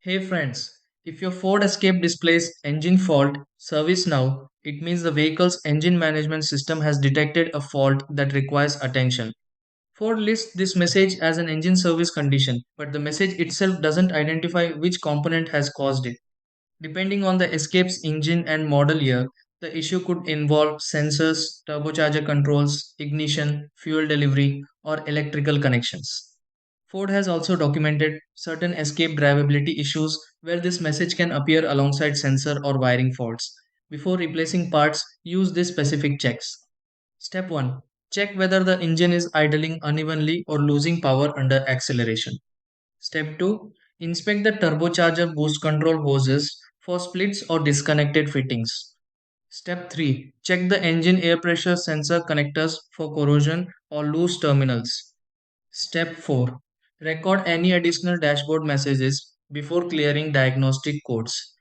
Hey friends, if your Ford Escape displays engine fault, service now, it means the vehicle's engine management system has detected a fault that requires attention. Ford lists this message as an engine service condition, but the message itself doesn't identify which component has caused it. Depending on the Escape's engine and model year, the issue could involve sensors, turbocharger controls, ignition, fuel delivery, or electrical connections. Ford has also documented certain escape drivability issues where this message can appear alongside sensor or wiring faults. Before replacing parts, use these specific checks. Step 1. Check whether the engine is idling unevenly or losing power under acceleration. Step 2. Inspect the turbocharger boost control hoses for splits or disconnected fittings. Step 3. Check the engine air pressure sensor connectors for corrosion or loose terminals. Step 4. Record any additional dashboard messages before clearing diagnostic codes.